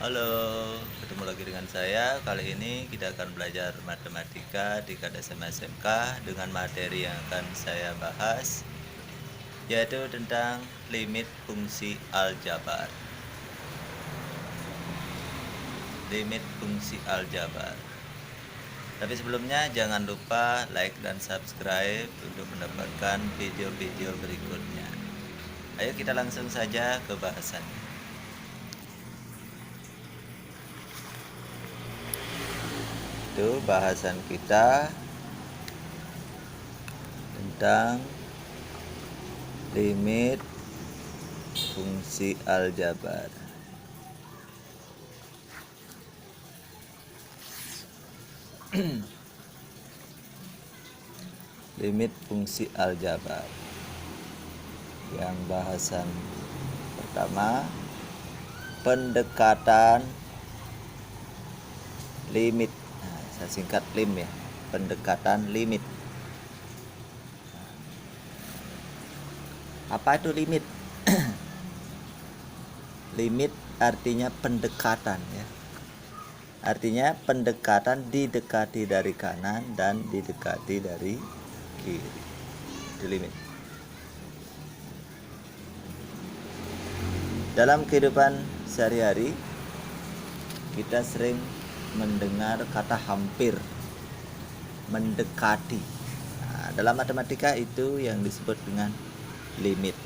Halo, ketemu lagi dengan saya. Kali ini kita akan belajar matematika di SMA SMK dengan materi yang akan saya bahas, yaitu tentang limit fungsi aljabar. Limit fungsi aljabar. Tapi sebelumnya jangan lupa like dan subscribe untuk mendapatkan video-video berikutnya. Ayo kita langsung saja ke bahasannya. Itu bahasan kita tentang limit fungsi aljabar. Limit fungsi aljabar. Yang bahasan pertama, pendekatan limit. Nah, saya singkat lim ya. Pendekatan limit. Apa itu limit? Limit artinya pendekatan ya. Artinya pendekatan didekati dari kanan dan didekati dari kiri. Itu limit. Dalam kehidupan sehari-hari kita sering mendengar kata hampir, mendekati. Nah, dalam matematika itu yang disebut dengan limit.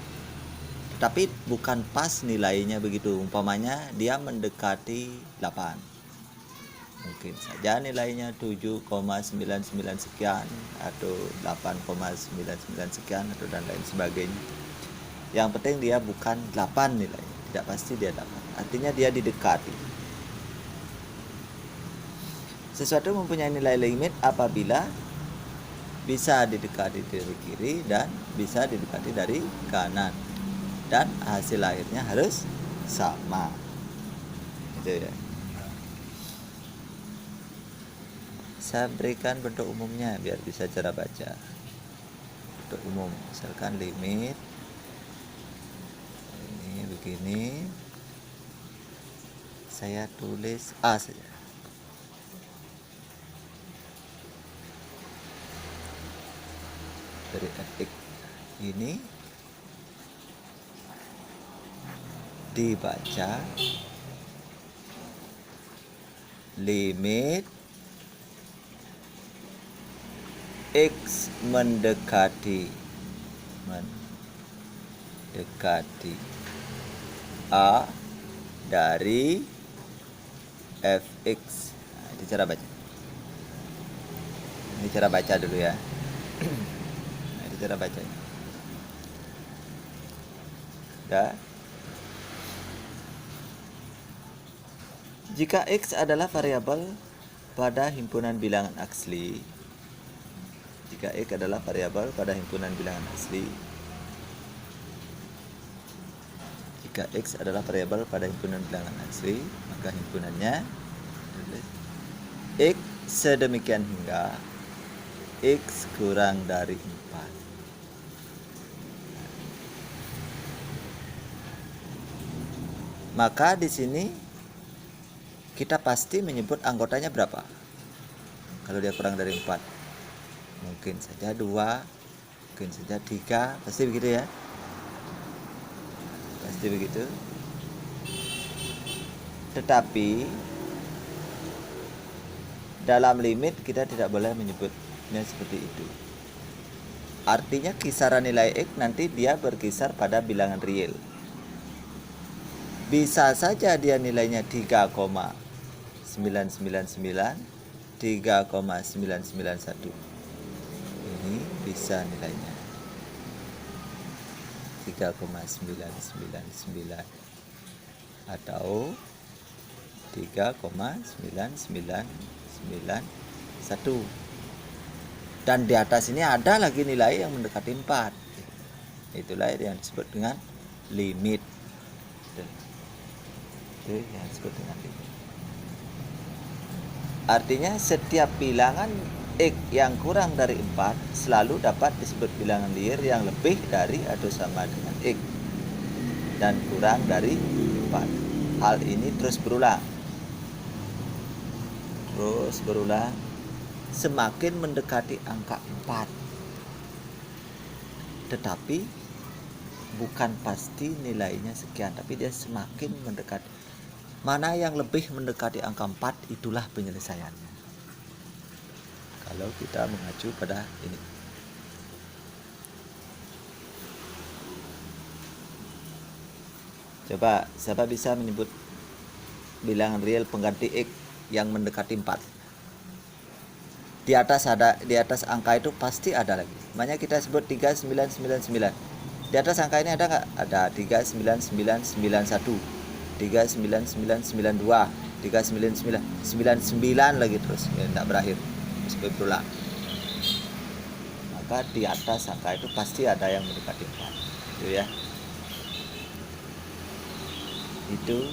Tapi bukan pas nilainya begitu. Umpamanya dia mendekati 8. Mungkin saja nilainya 7,99 sekian atau 8,99 sekian atau dan lain sebagainya. Yang penting dia bukan 8 nilainya. Tidak pasti dia 8. Artinya dia didekati. Sesuatu mempunyai nilai limit apabila bisa didekati dari kiri dan bisa didekati dari kanan. Dan hasil akhirnya harus sama. Itu ya. Saya berikan bentuk umumnya biar bisa cara baca. Bentuk umum, misalkan limit ini begini. Saya tulis A saja. Dari fx ini dibaca limit x mendekati A dari fx. Nah, itu cara baca. Ini cara baca dulu ya. Nah, itu cara baca. Udah. Jika x adalah variabel pada himpunan bilangan asli, jika x adalah variabel pada himpunan bilangan asli, jika x adalah variabel pada himpunan bilangan asli, maka himpunannya x sedemikian hingga x kurang dari 4. Maka di sini kita pasti menyebut anggotanya berapa. Kalau dia kurang dari 4, mungkin saja 2, mungkin saja 3, pasti begitu ya. Pasti begitu. Tetapi dalam limit kita tidak boleh menyebutnya seperti itu. Artinya kisaran nilai x nanti dia berkisar pada bilangan real. Bisa saja dia nilainya 3,999, 3,991. Ini bisa nilainya 3,999 atau 3,9991. Dan di atas ini ada lagi nilai yang mendekati 4. Itulah yang disebut dengan limit. Itu yang disebut dengan limit. Artinya setiap bilangan x yang kurang dari 4 selalu dapat disebut bilangan liar yang lebih dari atau sama dengan x dan kurang dari 4. hal ini terus berulang semakin mendekati angka 4, tetapi bukan pasti nilainya sekian, tapi dia semakin mendekati. Mana yang lebih mendekati angka 4, itulah penyelesaiannya kalau kita mengacu pada ini. Coba siapa bisa menyebut bilangan real pengganti X yang mendekati 4? Di atas angka itu pasti ada lagi. Makanya kita sebut 3999. Di atas angka ini ada nggak? Ada 39991, 39992, 39999 lagi terus, ya, tidak berakhir, terus berulang. Maka di atas angka itu pasti ada yang mendekati 4. Itu ya. Itu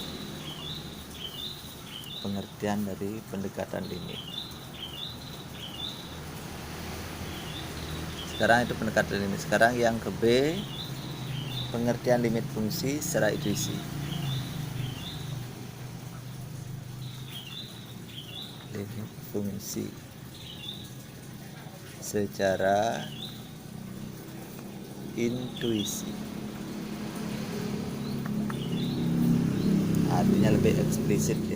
pengertian dari pendekatan limit. Sekarang itu pendekatan limit. Sekarang yang ke B, pengertian limit fungsi secara intuisi. Limit fungsi secara intuisi. Artinya lebih eksplisit ya.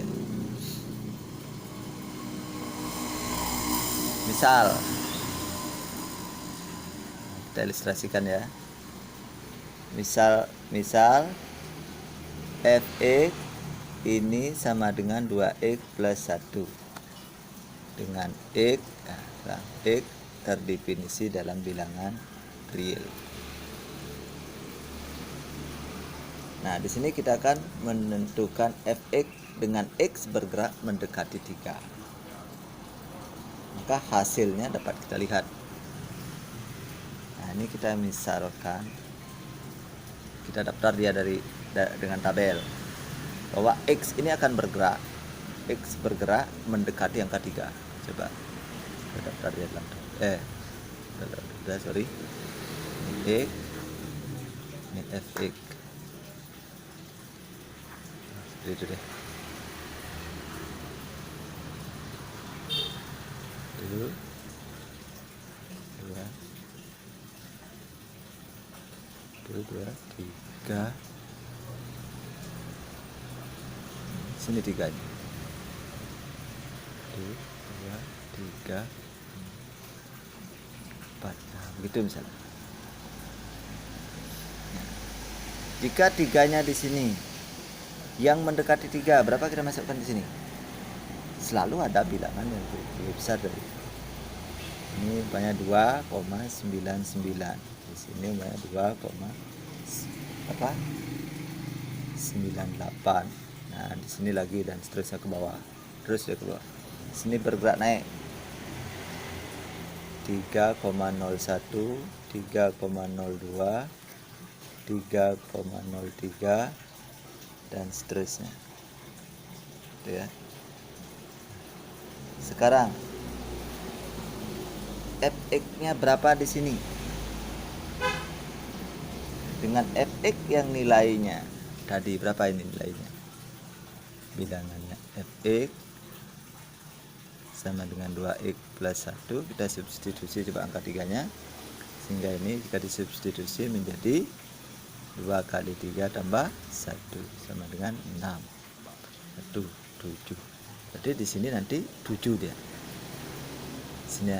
Misal, kita ilustrasikan ya. Misal fx ini sama dengan 2x plus 1 dengan x, x terdefinisi dalam bilangan real. Nah, di sini kita akan menentukan fx dengan x bergerak mendekati 3. Maka hasilnya dapat kita lihat. Nah, ini kita misalkan, kita daftar dia dengan tabel bahwa x ini akan bergerak, x bergerak mendekati angka 3. Coba kita daftar dia dalam sorry, x ini fx itu deh. Dulu 2 3 sini 3 nya 2 3 4. Nah, begitu misalnya. Jika 3-nya di sini yang mendekati 3, berapa kita masukkan di sini? Selalu ada bilangan yang lebih besar dari ini. Banyak 2,99. Di sini banyak 2,98. Nah, di sini lagi dan seterusnya ke bawah. Terus dia ke bawah. Sini bergerak naik 3,01, 3,02, 3,03 dan seterusnya. Itu ya. Sekarang fx-nya berapa di sini? Dengan fx yang nilainya tadi berapa ini nilainya? Bilangannya fx sama dengan 2x plus 1, kita substitusi coba angka 3-nya, sehingga ini jika disubstitusi menjadi 2 kali 3 tambah 1 sama dengan 6. 1, 7. Jadi di sini nanti 7 dia. Sini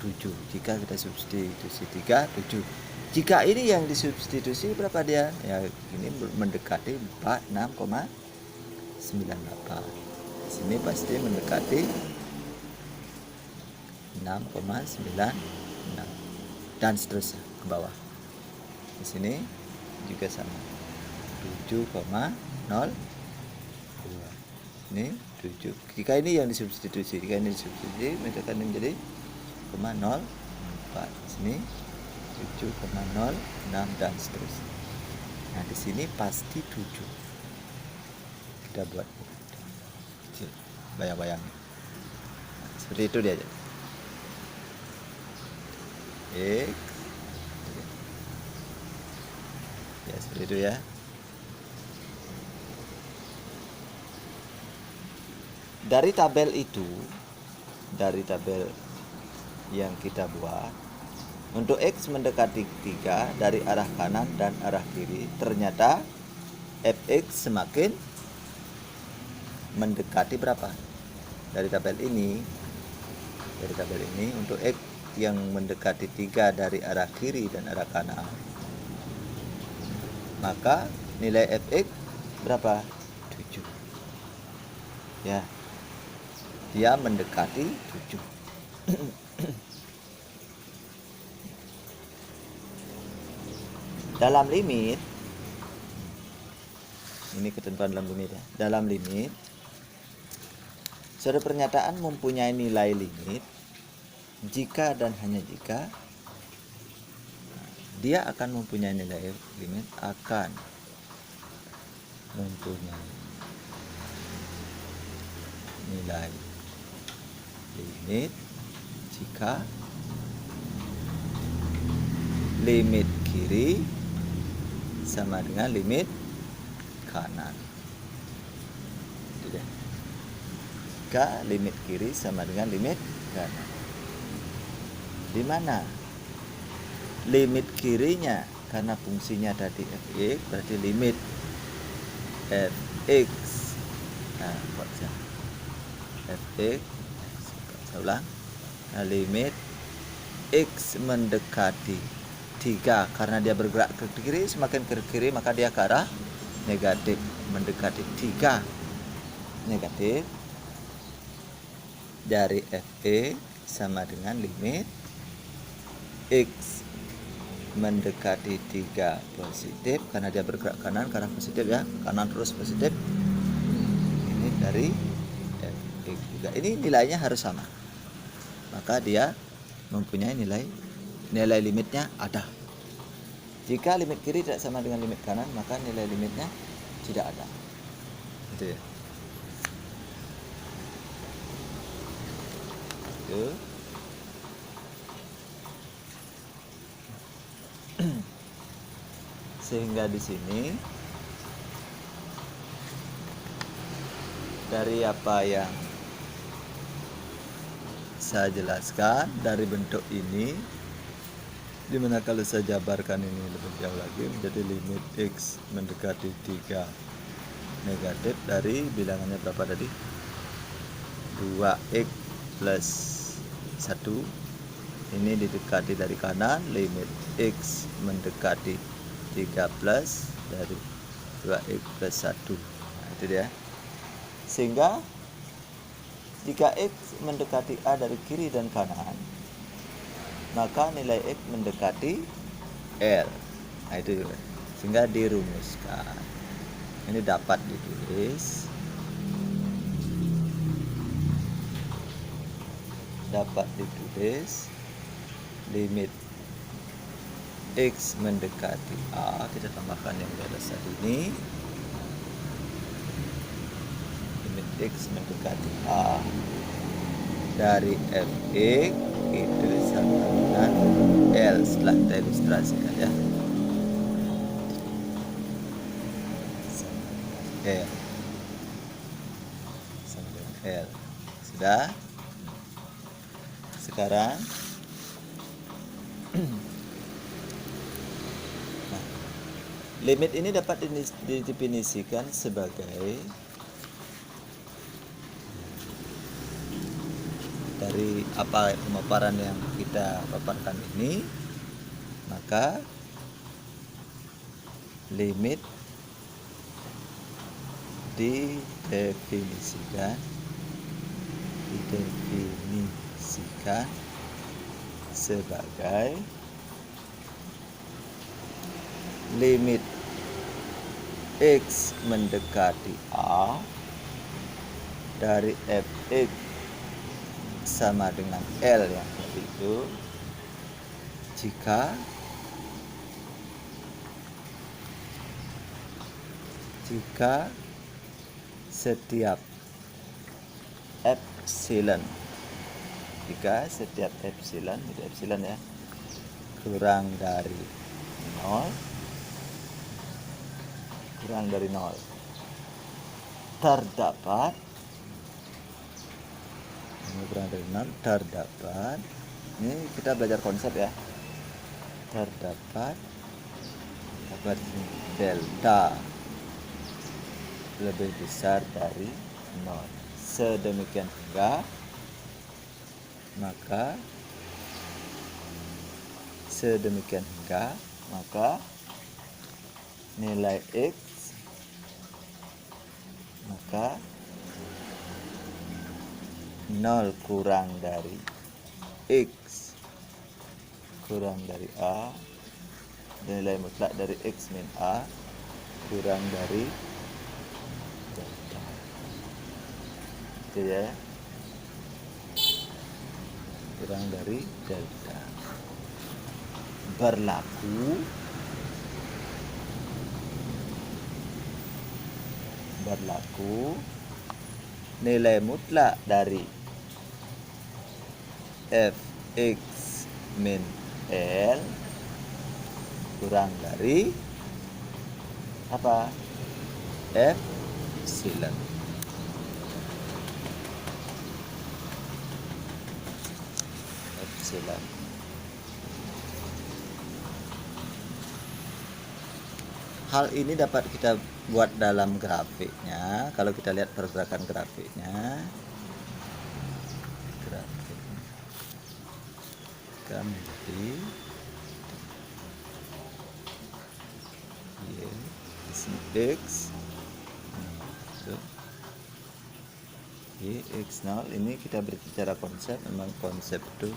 7. Jika kita substitusi 3, 7. Jika ini yang disubstitusi berapa dia? Ya, ini mendekati 46,98. Di sini pasti mendekati 6,96 dan seterusnya ke bawah. Di sini juga sama 7,02. Ini 7. Jika ini yang disubstitusi, misalkan ini menjadi 0,04. Sini 7,06 dan seterusnya. Nah, di sini pasti 7. Kita buat kecil, bayang-bayang. Nah, seperti itu dia aja. X ya, seperti itu ya. Dari tabel itu, dari tabel yang kita buat, untuk X mendekati 3 dari arah kanan dan arah kiri, ternyata Fx semakin mendekati berapa? Dari tabel ini untuk X yang mendekati 3 dari arah kiri dan arah kanan, maka nilai Fx berapa? 7. Ya, dia mendekati 7. Dalam limit, ini ketentuan dalam limit ya. Dalam limit, suatu pernyataan mempunyai nilai limit jika dan hanya jika dia akan mempunyai nilai limit, akan mempunyai nilai limit jika limit kiri sama dengan limit kanan. Jika limit kiri sama dengan limit kanan, di mana limit kirinya karena fungsinya tadi fx, berarti limit fx, fx, saya ulang, limit x mendekati 3 karena dia bergerak ke kiri, semakin ke kiri maka dia ke arah negatif, mendekati 3 negatif dari fx sama dengan limit x mendekati 3 positif karena dia bergerak kanan ke arah positif ya, kanan terus positif. Ini dari fx juga, ini nilainya harus sama, maka dia mempunyai nilai limitnya ada. Jika limit kiri tidak sama dengan limit kanan, maka nilai limitnya tidak ada. Gitu ya. Itu. Sehingga di sini dari apa yang saya jelaskan, dari bentuk ini, dimana kalau saya jabarkan ini lebih jauh lagi menjadi limit x mendekati 3 negatif dari bilangannya berapa tadi? 2x plus 1. Ini didekati dari kanan, limit x mendekati 3 plus dari 2x plus 1. Nah, itu dia. Sehingga jika x mendekati a dari kiri dan kanan, maka nilai x mendekati L. Nah, itu sehingga dirumuskan. Ini dapat ditulis. Limit x mendekati a, kita tambahkan yang di atas tadi ini. Limit x mendekati a dari fx itu sama dengan L. Setelah kita ilustrasikan ya, L sama dengan L. Sudah. Sekarang nah, limit ini dapat didefinisikan sebagai dari apa pemaparan yang kita paparkan ini, maka limit didefinisikan sebagai limit x mendekati a dari fx sama dengan L yang tadi itu, jika setiap epsilon, itu epsilon ya, kurang dari 0, terdapat Ini kurang dari 0 terdapat, ini kita belajar konsep ya, terdapat apa delta lebih besar dari 0 sedemikian hingga maka nilai X maka 0 kurang dari X kurang dari A, nilai mutlak dari X min A kurang dari delta. Itu ya, kurang dari delta. Berlaku nilai mutlak dari Fx min L kurang dari apa? Epsilon. Hal ini dapat kita buat dalam grafiknya. Kalau kita lihat pergerakan grafiknya, kami di sini X X0. Ini kita berbicara konsep, memang konsep itu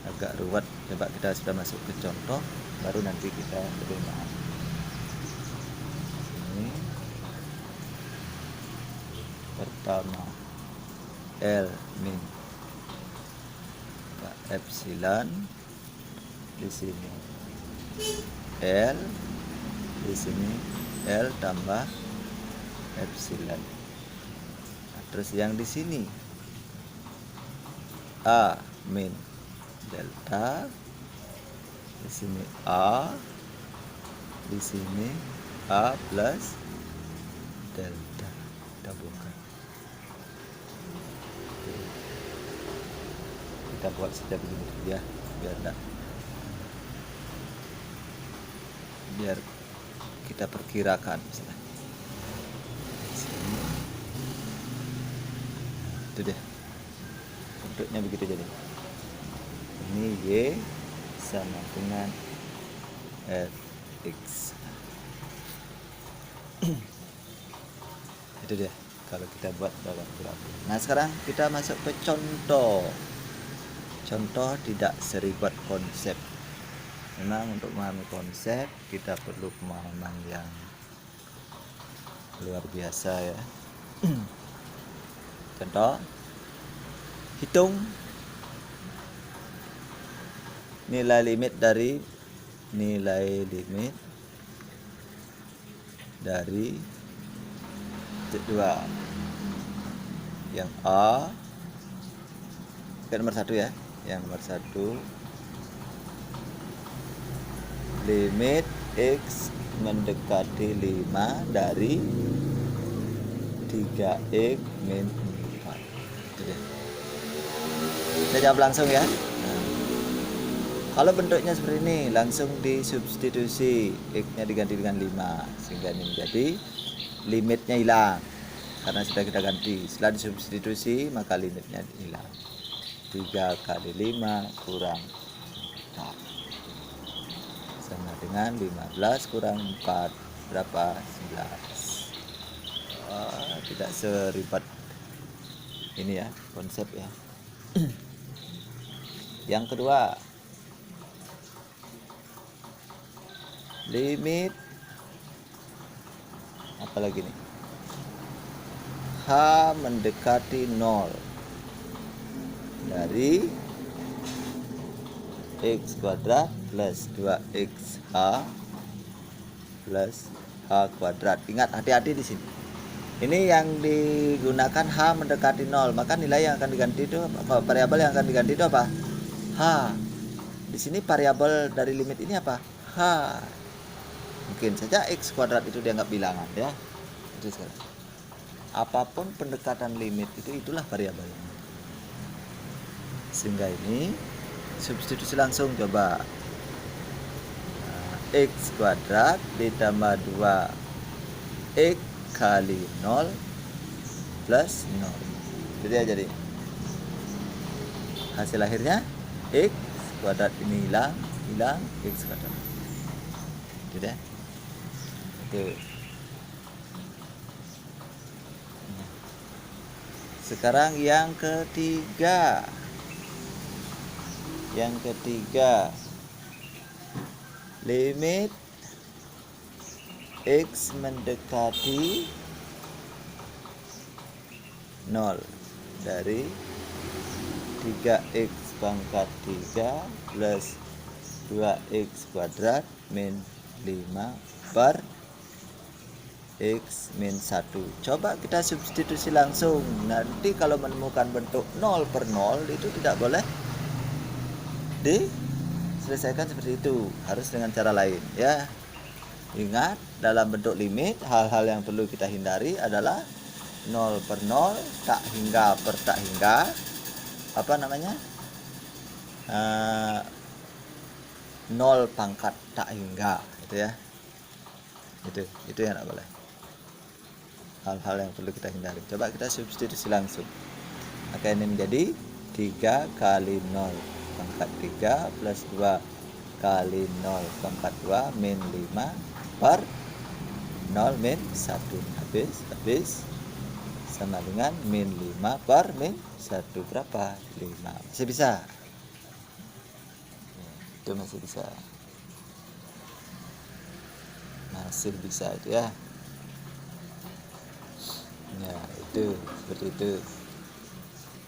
agak ruwet. Coba kita sudah masuk ke contoh, baru nanti kita lebih paham. Ini pertama L min epsilon, di sini L, di sini L tambah epsilon. Nah, terus yang di sini A min delta, di sini A, di sini A plus delta. Kita buka, kita buat saja begini ya, biar kita perkirakan misalnya. Sini. Itu deh, bentuknya begitu jadi. Ini Y sama dengan Fx. Itu dia kalau kita buat dalam grafik. Nah, sekarang kita masuk ke contoh. Contoh tidak seribet konsep. Memang untuk memahami konsep kita perlu pemahaman yang luar biasa ya. Contoh, hitung nilai limit dari dua yang A, yang nomor 1 ya, yang nomor 1 limit X mendekati 5 dari 3X min 4. Itu deh. Kita jawab langsung ya. Nah, kalau bentuknya seperti ini, langsung disubstitusi, X-nya diganti dengan 5 sehingga ini menjadi limitnya hilang karena sudah kita ganti. Setelah disubstitusi maka limitnya hilang. 3 kali 5 kurang 4 sama dengan 15 kurang 4 berapa? 11. Tidak seribet ini ya konsep ya. Yang kedua, limit apalagi nih, H mendekati 0 dari X kuadrat plus 2XH plus H kuadrat. Ingat, hati-hati di sini. Ini yang digunakan H mendekati 0, maka nilai yang akan diganti itu apa? Variabel yang akan diganti itu apa? H. Di sini variabel dari limit ini apa? H. Mungkin saja X kuadrat itu dianggap bilangan ya. Itu sekarang. Apapun pendekatan limit itu itulah variabelnya. Sehingga ini substitusi langsung, coba. X kuadrat ditambah 2x kali 0 plus 0. Itu dia jadi. Hasil akhirnya x kuadrat ini hilang x kuadrat. Gitu ya. Itu. Sekarang yang ketiga. Limit x mendekati 0 dari 3x pangkat 3 plus 2x kuadrat min 5 per x min 1. Coba kita substitusi langsung. Nanti kalau menemukan bentuk 0 per 0 itu tidak boleh diselesaikan seperti itu, harus dengan cara lain ya. Ingat, dalam bentuk limit hal-hal yang perlu kita hindari adalah 0 per 0, tak hingga per tak hingga, apa namanya, 0 pangkat tak hingga, gitu ya. Itu yang tidak boleh. Hal-hal yang perlu kita hindari. Coba kita substitusi langsung. Maka ini menjadi 3 kali 0 pangkat 3 plus 2 kali 0 pangkat 2 min 5 per 0 min 1. Habis sama dengan min 5 per min 1 berapa? 5. Masih bisa. Itu masih bisa. Masih bisa itu ya. Ya, itu seperti itu.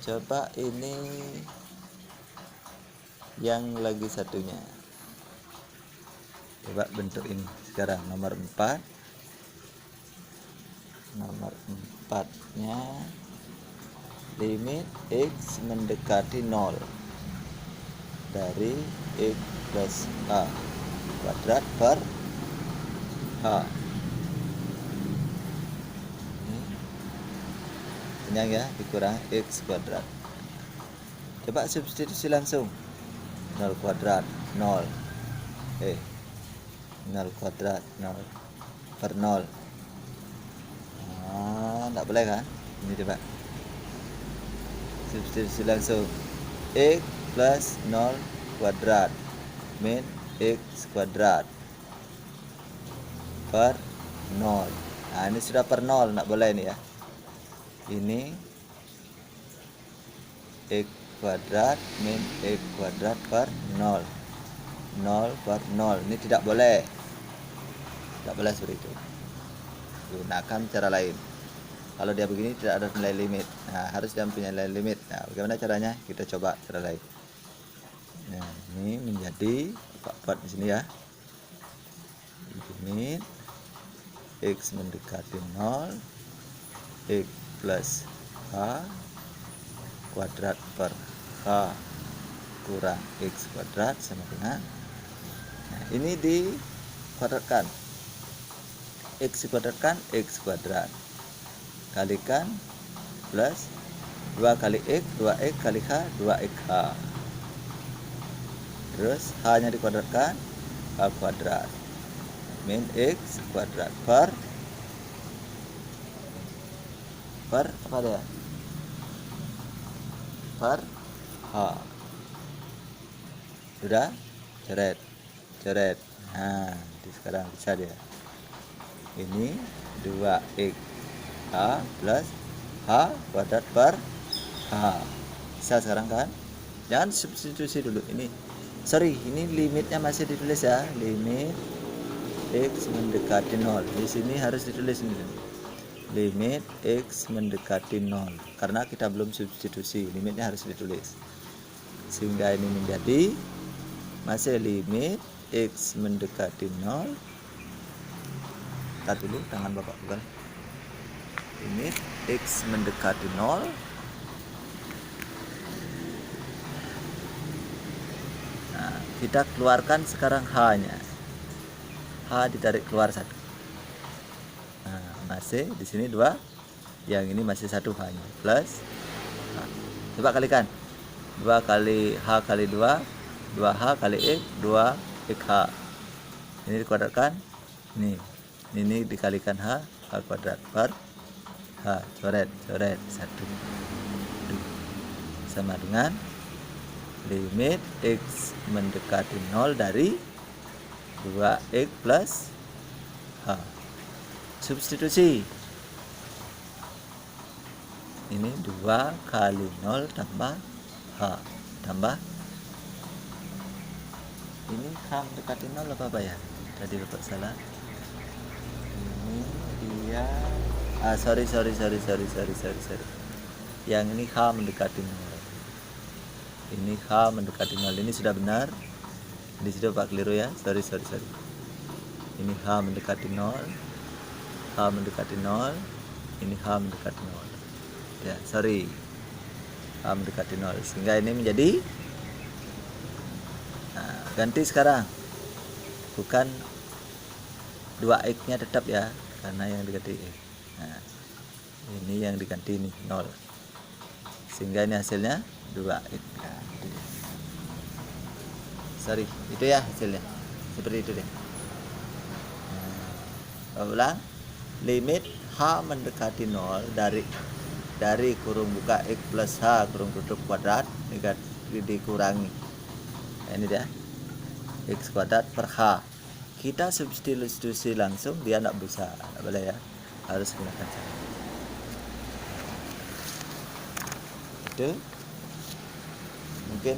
Coba ini yang lagi satunya. Coba bentuk ini sekarang nomor 4. Nomor 4-nya limit x mendekati 0 dari x plus a kuadrat per h. Ini ya, dikurang x kuadrat. Coba substitusi langsung. 0 kuadrat 0 0 kuadrat 0 per 0. Enggak boleh kan? Ini coba substitusi langsung. X plus 0 kuadrat min x kuadrat per 0. Nah, ini sudah per 0, enggak boleh ini ya. Ini x kuadrat min x kuadrat per 0 per 0. Ini tidak boleh seperti itu. Gunakan cara lain. Kalau dia begini tidak ada nilai limit. Nah, harus dia punya nilai limit. Nah, bagaimana caranya? Kita coba cara lain. Nah, ini menjadi buat di sini ya. Limit x mendekati 0 x plus h kuadrat per h kurang x kuadrat sama dengan, nah, ini dikuadratkan, x dikuadratkan x kuadrat kalikan plus 2 kali x 2x kali h 2xh, terus h nya dikuadratkan h kuadrat min x kuadrat per apa dia, per h. Sudah coret. Nah, sekarang bisa dia. Ini 2x h plus h kuadrat per h. Bisa sekarang kan? Jangan substitusi dulu. Ini limitnya masih ditulis ya. Limit x mendekati 0. Di sini harus ditulis ini. Limit x mendekati 0. Karena kita belum substitusi, limitnya harus ditulis. Sehingga ini menjadi masih limit x mendekati 0. Tar dulu tangan Bapak bukan. Limit x mendekati 0 nah, kita keluarkan sekarang h-nya. H ditarik keluar 1. Nah, masih di sini 2. Yang ini masih 1 h-nya plus h. Coba kalikan. 2 kali H kali 2, 2H kali X, 2XH. Ini dikuadratkan, ini dikalikan H kuadrat per H, coret 1 sama dengan limit X mendekati 0 dari 2X plus H. Substitusi, ini 2 kali 0 tambah H tambah ini H mendekati 0 apa ya? Tadi Bapak salah. Ini dia sorry. Yang ini H mendekati 0. Ini H mendekati 0. Ini sudah benar. Di situ Pak keliru ya. Sorry. Ini H mendekati 0. H mendekati 0. Ini H mendekati 0. Ya, sorry. H mendekati 0. Sehingga ini menjadi ganti sekarang. Bukan 2X nya tetap ya, karena yang diganti X. Nah, ini yang diganti ini 0. Sehingga ini hasilnya 2X. Nah, sorry, itu ya hasilnya. Seperti itu deh. Ulang. Limit H mendekati 0 dari kurung buka X plus H kurung tutup kuadrat dikurangi. Nah, ini dia. X kuadrat per H. Kita substitusi langsung, dia tidak bisa, tidak boleh ya, harus gunakan cara itu. Mungkin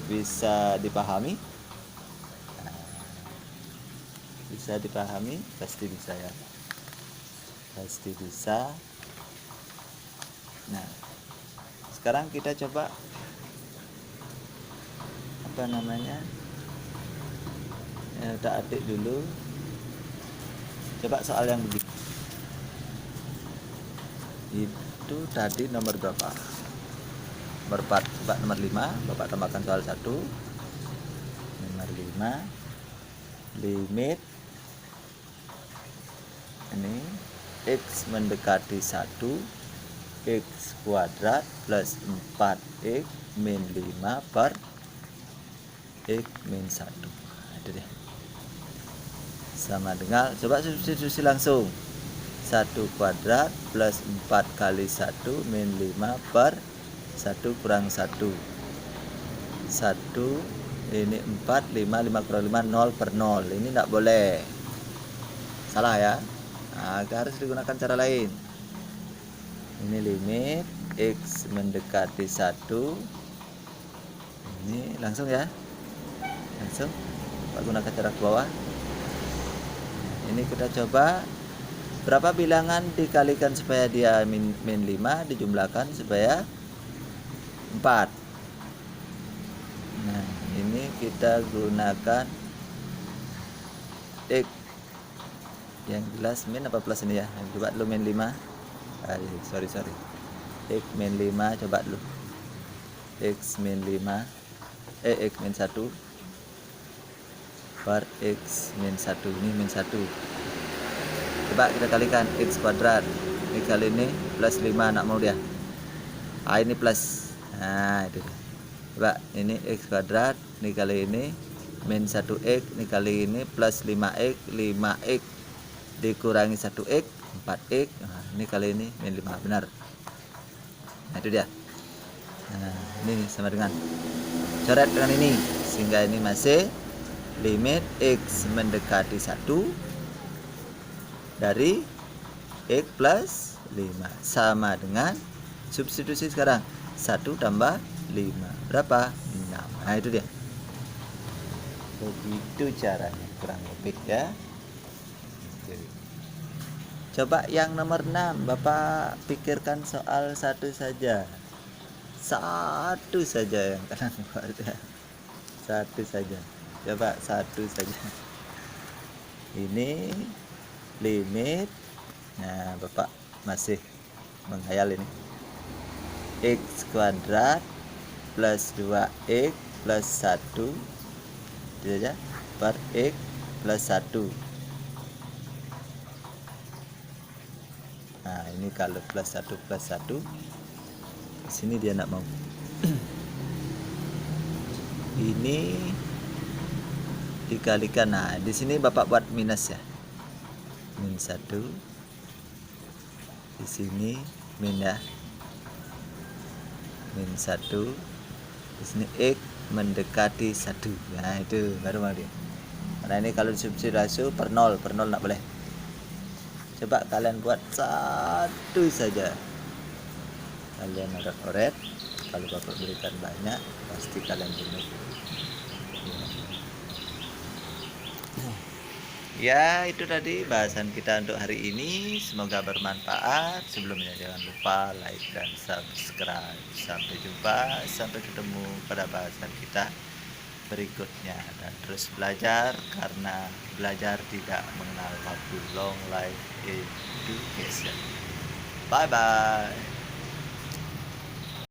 bisa dipahami, pasti bisa ya, pasti bisa. Nah, sekarang kita coba kita adik dulu. Coba soal yang begini. Itu tadi nomor berapa? Nomor 4. Coba nomor 5. Bapak tambahkan soal 1. Nomor 5. Limit ini X mendekati 1, X kuadrat plus 4X min 5 per X min 1. Itu deh. Sama dengan, coba substitusi langsung, 1 kuadrat plus 4 kali 1 min 5 per 1 kurang 1. 1 ini 4, 5 kurang 5, 0 per 0. Ini tidak boleh, salah ya. Nah, harus digunakan cara lain. Ini limit X mendekati 1. Ini langsung ya, langsung Pak gunakan cara ke bawah. Ini kita coba berapa bilangan dikalikan supaya dia min 5, dijumlahkan supaya 4. Nah, ini kita gunakan X yang jelas min apa plus ini ya. Coba dulu min 5. Sorry. X min 5 coba dulu. X min 5 X min 1 per X min 1. Ini min 1. Coba kita kalikan X kuadrat. Ini kali ini plus 5, nak mau dia. Ini plus. Nah, itu. Coba ini X kuadrat. Ini kali ini min 1X. Ini kali ini plus 5X. 5X dikurangi 1X, 4X. Nah, ini kali ini min 5. Benar. Nah, itu dia. Nah, ini sama dengan coret dengan ini. Sehingga ini masih limit X mendekati 1 dari X plus 5 sama dengan substitusi sekarang 1 tambah 5 berapa? 6. Nah, itu dia. Begitu caranya kurang lebih ya. Coba yang nomor 6 Bapak pikirkan soal satu saja. Satu saja yang kanan ya. Satu saja. Coba satu saja. Ini limit. Nah, Bapak masih menghayal ini. X kuadrat plus 2X plus 1 itu saja per X plus 1. Nah, ini kalau plus 1 plus 1 sini dia tidak mau. Ini dikalikan. Nah, di sini Bapak buat minus ya. Min 1. Di sini min ya. Min 1. Di sini X mendekati 1. Nah, itu baru mau dia. Karena ini kalau disubstitusi per 0 nggak boleh. Coba kalian buat satu saja. Kalian oret-oret. Kalau Bapak berikan banyak, pasti kalian bunuh. Ya, itu tadi bahasan kita untuk hari ini. Semoga bermanfaat. Sebelumnya jangan lupa like dan subscribe. Sampai jumpa, sampai ketemu pada bahasan kita berikutnya. Dan terus belajar, karena belajar tidak mengenal waktu. Long life education. Bye bye.